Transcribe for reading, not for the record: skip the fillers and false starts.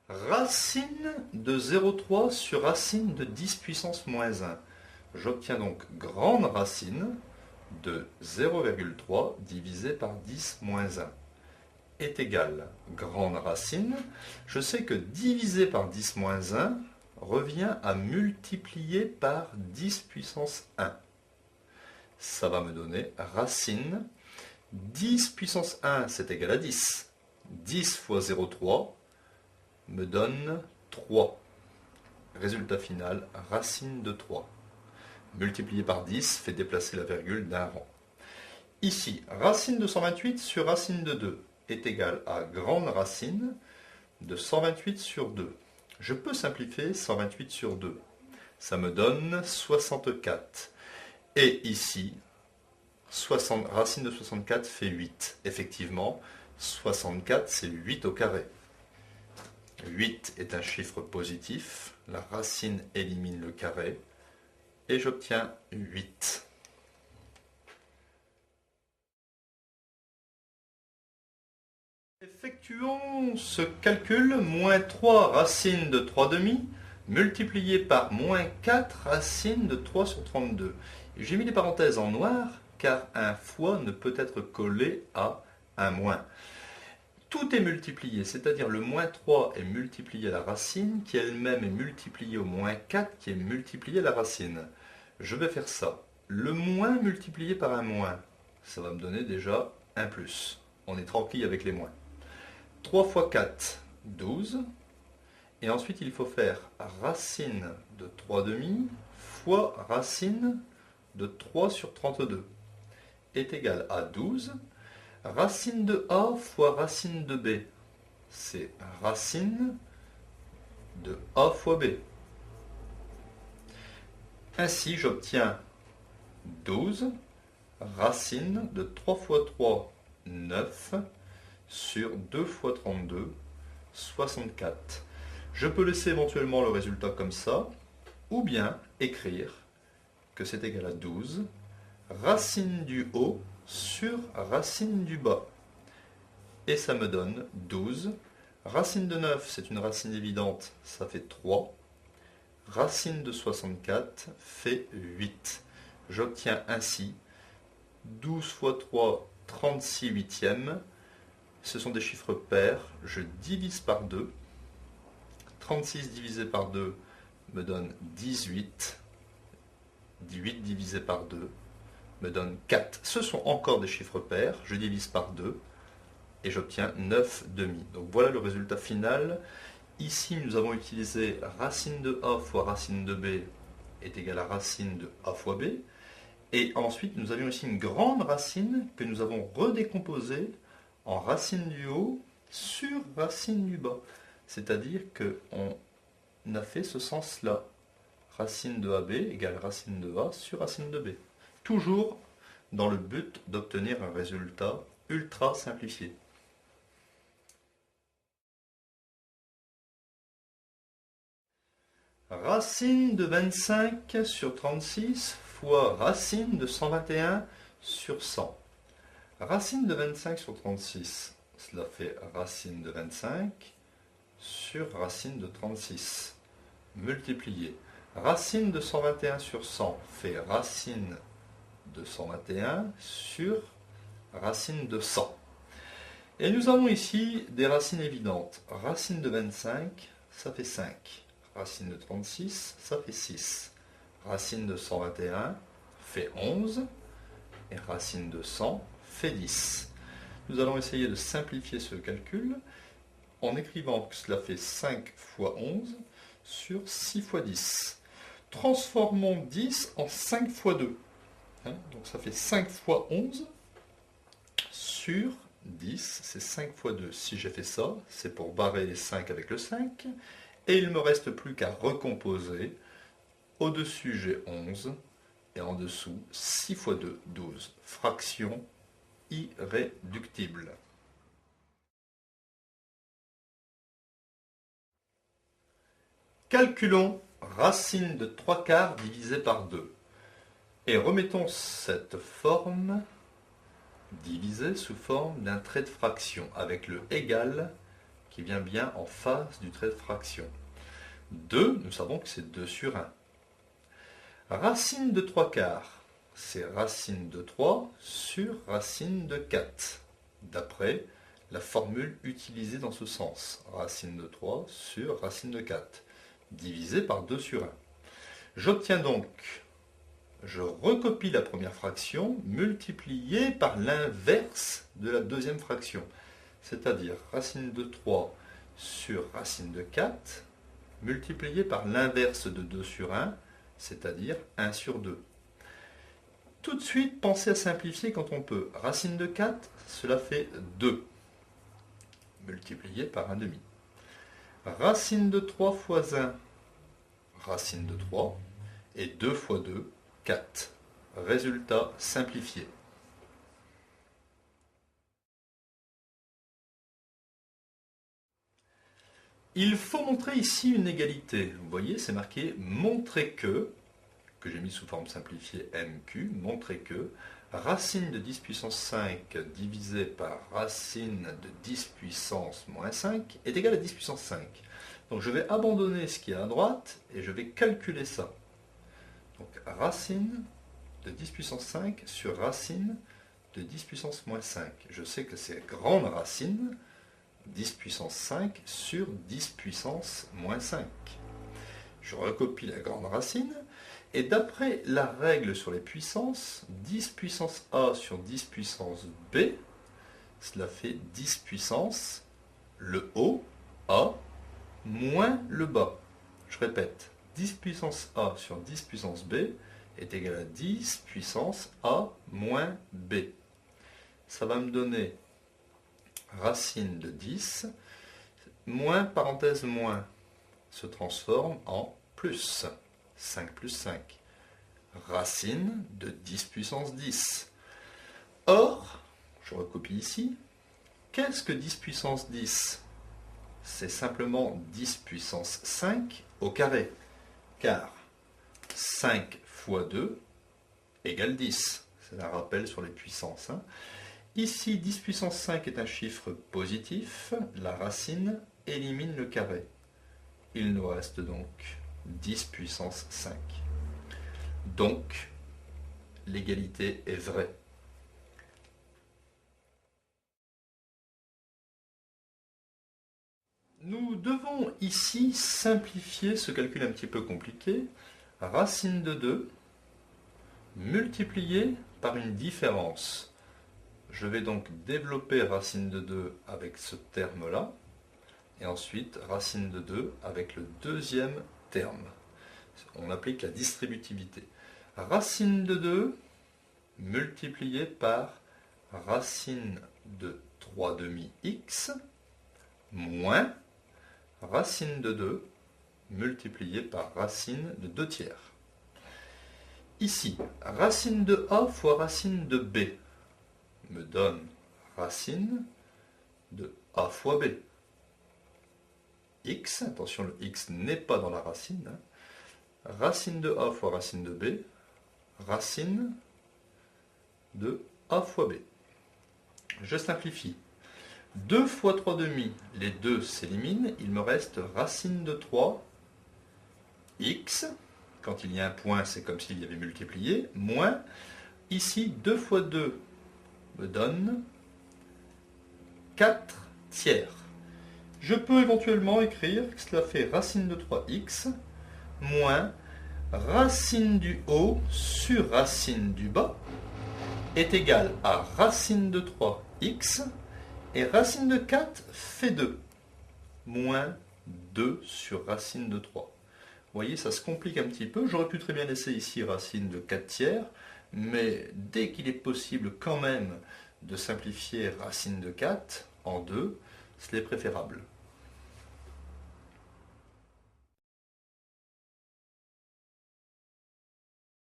Racine de 0,3 sur racine de 10 puissance moins 1. J'obtiens donc grande racine de 0,3 divisé par 10 moins 1 est égal grande racine. Je sais que divisé par 10 moins 1 revient à multiplier par 10 puissance 1. Ça va me donner racine. 10 puissance 1, c'est égal à 10. 10 fois 0,3 me donne 3. Résultat final, racine de 3. Multiplié par 10 fait déplacer la virgule d'un rang. Ici, racine de 128 sur racine de 2 est égal à grande racine de 128 sur 2. Je peux simplifier 128 sur 2. Ça me donne 64. Et ici, racine de 64 fait 8. Effectivement, 64 c'est 8 au carré. 8 est un chiffre positif, la racine élimine le carré, et j'obtiens 8. Effectuons ce calcul, moins 3 racine de 3 demi, multiplié par moins 4 racine de 3 sur 32. J'ai mis les parenthèses en noir, car un fois ne peut être collé à un moins. Tout est multiplié, c'est-à-dire le moins 3 est multiplié à la racine, qui elle-même est multipliée au moins 4, qui est multiplié à la racine. Je vais faire ça. Le moins multiplié par un moins, ça va me donner déjà un plus. On est tranquille avec les moins. 3 fois 4, 12. Et ensuite, il faut faire racine de 3 demi fois racine de 3 sur 32 est égal à 12. Racine de A fois racine de B, c'est racine de A fois B. Ainsi, j'obtiens 12 racine de 3 fois 3, 9, sur 2 fois 32, 64. Je peux laisser éventuellement le résultat comme ça, ou bien écrire que c'est égal à 12 racine du haut sur racine du bas. Et ça me donne 12. Racine de 9, c'est une racine évidente, ça fait 3. Racine de 64 fait 8. J'obtiens ainsi 12 fois 3, 36 huitièmes. Ce sont des chiffres pairs, je divise par 2. 36 divisé par 2 me donne 18. 8 divisé par 2 me donne 4. Ce sont encore des chiffres pairs, je divise par 2 et j'obtiens 9 demi. Donc voilà le résultat final. Ici, nous avons utilisé racine de A fois racine de B est égal à racine de A fois B. Et ensuite, nous avions ici une grande racine que nous avons redécomposée en racine du haut sur racine du bas. C'est-à-dire qu'on a fait ce sens-là. Racine de AB égale racine de A sur racine de B. Toujours dans le but d'obtenir un résultat ultra simplifié. Racine de 25 sur 36 fois racine de 121 sur 100. Racine de 25 sur 36, cela fait racine de 25 sur racine de 36. Multiplié. Racine de 121 sur 100 fait racine de 121 sur racine de 100. Et nous avons ici des racines évidentes. Racine de 25, ça fait 5. Racine de 36, ça fait 6. Racine de 121 fait 11. Et racine de 100 fait 10. Nous allons essayer de simplifier ce calcul en écrivant que cela fait 5 fois 11 sur 6 fois 10. Transformons 10 en 5 fois 2. Donc ça fait 5 fois 11 sur 10, c'est 5 fois 2. Si j'ai fait ça, c'est pour barrer les 5 avec le 5. Et il ne me reste plus qu'à recomposer. Au-dessus, j'ai 11. Et en dessous, 6 fois 2, 12. Fraction irréductible. Calculons racine de 3 quarts divisé par 2. Et remettons cette forme divisée sous forme d'un trait de fraction avec le égal qui vient bien en face du trait de fraction. 2, nous savons que c'est 2 sur 1. Racine de 3/4, c'est racine de 3 sur racine de 4, d'après la formule utilisée dans ce sens. Racine de 3 sur racine de 4, divisé par 2 sur 1. J'obtiens donc, je recopie la première fraction multipliée par l'inverse de la deuxième fraction, c'est-à-dire racine de 3 sur racine de 4, multiplié par l'inverse de 2 sur 1, c'est-à-dire 1 sur 2. Tout de suite, pensez à simplifier quand on peut. Racine de 4, cela fait 2, multiplié par 1 demi. Racine de 3 fois 1, racine de 3, et 2 fois 2, 4. Résultat simplifié. Il faut montrer ici une égalité. Vous voyez, c'est marqué « montrer que », que j'ai mis sous forme simplifiée MQ, montrer que racine de 10 puissance 5 divisé par racine de 10 puissance moins 5 est égal à 10 puissance 5. Donc je vais abandonner ce qui est à droite et je vais calculer ça. Donc racine de 10 puissance 5 sur racine de 10 puissance moins 5. Je sais que c'est grande racine, 10 puissance 5 sur 10 puissance moins 5. Je recopie la grande racine, et d'après la règle sur les puissances, 10 puissance A sur 10 puissance B, cela fait 10 puissance le haut, A, moins le bas. Je répète, 10 puissance A sur 10 puissance B est égal à 10 puissance A moins B. Ça va me donner racine de 10, moins parenthèse moins, se transforme en plus, 5 plus 5. Racine de 10 puissance 10. Or, je recopie ici, qu'est-ce que 10 puissance 10? C'est simplement 10 puissance 5 au carré, car 5 fois 2 égale 10. C'est un rappel sur les puissances. Ici, 10 puissance 5 est un chiffre positif, la racine élimine le carré. Il nous reste donc 10 puissance 5. Donc, l'égalité est vraie. Nous devons ici simplifier ce calcul un petit peu compliqué. Racine de 2 multiplié par une différence. Je vais donc développer racine de 2 avec ce terme-là, et ensuite racine de 2 avec le deuxième terme. On applique la distributivité. Racine de 2 multiplié par racine de 3 demi x moins racine de 2 multiplié par racine de 2 tiers. Ici, racine de A fois racine de B me donne racine de A fois B. X, attention, le X n'est pas dans la racine. Racine de A fois racine de B, racine de A fois B. Je simplifie. 2 fois 3 demi, les deux s'éliminent, il me reste racine de 3, x, quand il y a un point, c'est comme s'il y avait multiplié, moins, ici, 2 fois 2 me donne 4 tiers. Je peux éventuellement écrire que cela fait racine de 3x moins racine du haut sur racine du bas est égal à racine de 3x et racine de 4 fait 2 moins 2 sur racine de 3. Vous voyez, ça se complique un petit peu. J'aurais pu très bien laisser ici racine de 4 tiers, mais dès qu'il est possible quand même de simplifier racine de 4 en 2, c'est préférable.